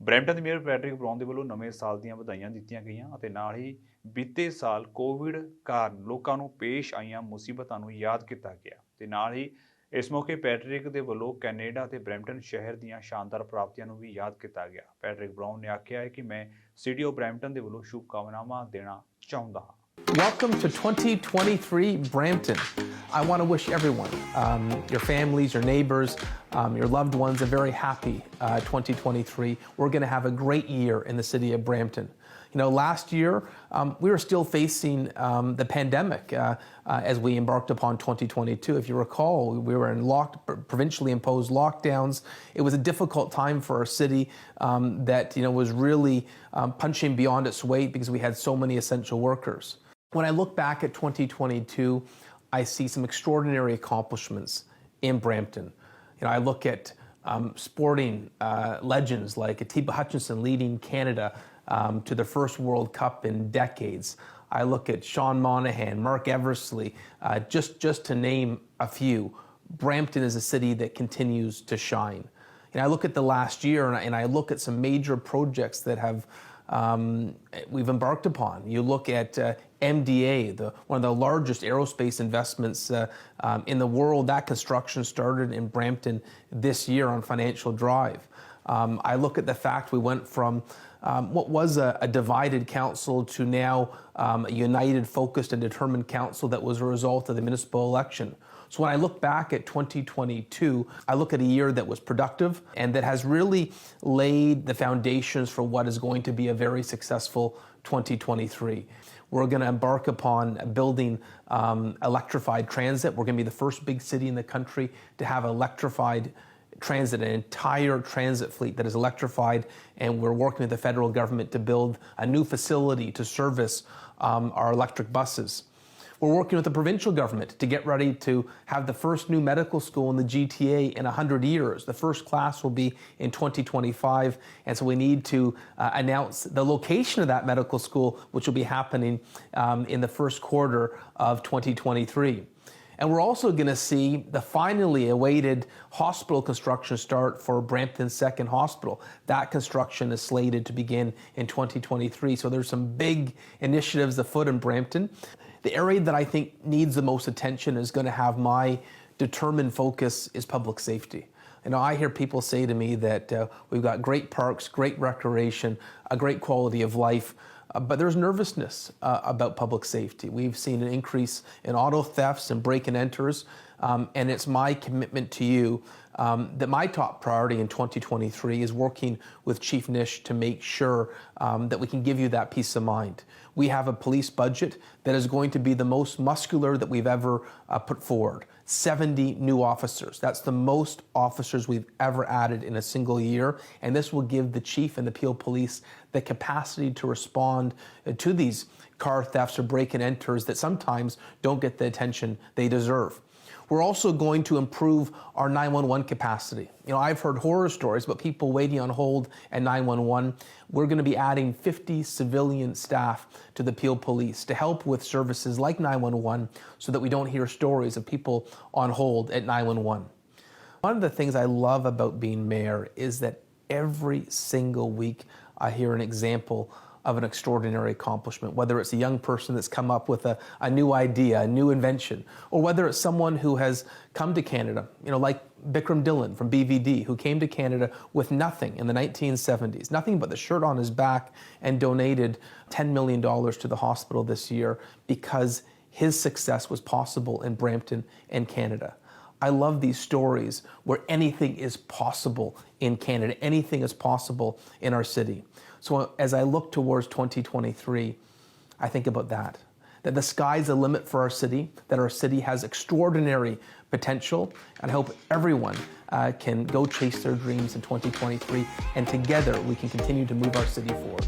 Brampton ਦੇ mayor Patrick brown ਦੇ ਵੱਲੋਂ ਨਵੇਂ ਸਾਲ ਦੀਆਂ ਵਧਾਈਆਂ ਦਿੱਤੀਆਂ ਗਈਆਂ ਅਤੇ ਨਾਲ ਹੀ ਬੀਤੇ ਸਾਲ ਕੋਵਿਡ ਕਾਰਨ ਲੋਕਾਂ ਨੂੰ ਪੇਸ਼ ਆਈਆਂ ਮੁਸੀਬਤਾਂ ਨੂੰ ਯਾਦ ਕੀਤਾ ਗਿਆ ਤੇ ਨਾਲ ਹੀ ਇਸ ਮੌਕੇ ਪੈਟਰਿਕ ਦੇ ਵੱਲੋਂ ਕੈਨੇਡਾ ਤੇ ਬਰੈਂਪਟਨ ਸ਼ਹਿਰ ਦੀਆਂ ਸ਼ਾਨਦਾਰ ਪ੍ਰਾਪਤੀਆਂ ਨੂੰ ਵੀ ਯਾਦ ਕੀਤਾ ਗਿਆ। ਪੈਟਰਿਕ ਬਰਾਊਨ ਨੇ ਆਖਿਆ ਹੈ ਕਿ ਮੈਂ ਸਿਟੀ ਆਫ ਬਰੈਂਪਟਨ ਦੇ ਵੱਲੋਂ ਸ਼ੁਭਕਾਮਨਾਵਾਂ ਦੇਣਾ ਚਾਹੁੰਦਾ ਹਾਂ। Welcome to 2023 Brampton. I want to wish everyone, your families, your neighbors, your loved ones, a very happy 2023. We're going to have a great year in the city of Brampton. You know, last year we were still facing the pandemic as we embarked upon 2022. If you recall, we were in provincially imposed lockdowns. It was a difficult time for our city that was really punching beyond its weight because we had so many essential workers. When I look back at 2022, I see some extraordinary accomplishments in Brampton. I look at sporting legends like Atiba Hutchinson leading Canada to their first World Cup in decades. I look at Sean Monahan, Mark Eversley, just to name a few. Brampton is a city that continues to shine. And I look at the last year and I look at some major projects that we've embarked upon. You look at MDA, one of the largest aerospace investments in the world. That construction started in Brampton this year on Financial Drive. I look at the fact we went from what was a divided council to now a united, focused and determined council that was a result of the municipal election. So when I look back at 2022, I look at a year that was productive and that has really laid the foundations for what is going to be a very successful 2023. We're going to embark upon building electrified transit. We're going to be the first big city in the country to have electrified transit, an entire transit fleet that is electrified, and we're working with the federal government to build a new facility to service our electric buses. We're working with the provincial government to get ready to have the first new medical school in the GTA in 100 years. The first class will be in 2025, and so we need to announce the location of that medical school, which will be happening in the first quarter of 2023. And we're also going to see the finally awaited hospital construction start for Brampton's second hospital. That construction is slated to begin in 2023. So there's some big initiatives afoot in Brampton. The area that I think needs the most attention is going to have my determined focus is public safety. I hear people say to me that we've got great parks, great recreation, a great quality of life, but there's nervousness about public safety. We've seen an increase in auto thefts and break and enters, and it's my commitment to you that my top priority in 2023 is working with Chief Nish to make sure that we can give you that peace of mind. We have a police budget that is going to be the most muscular that we've ever put forward. 70 new officers. That's the most officers we've ever added in a single year. And this will give the chief and the Peel Police the capacity to respond to these car thefts or break and enters that sometimes don't get the attention they deserve. We're also going to improve our 911 capacity. I've heard horror stories about people waiting on hold at 911. We're going to be adding 50 civilian staff to the Peel Police to help with services like 911 so that we don't hear stories of people on hold at 911. One of the things I love about being mayor is that every single week I hear an example of an extraordinary accomplishment, whether it's a young person that's come up with a new idea, a new invention, or whether it's someone who has come to Canada, like Bikram Dillon from BVD, who came to Canada with nothing in the 1970s, nothing but the shirt on his back, and donated $10 million to the hospital this year because his success was possible in Brampton and Canada. I love these stories where anything is possible in Canada, anything is possible in our city. So as I look towards 2023, I think about that the sky's the limit for our city, that our city has extraordinary potential, and I hope everyone can go chase their dreams in 2023, and together we can continue to move our city forward.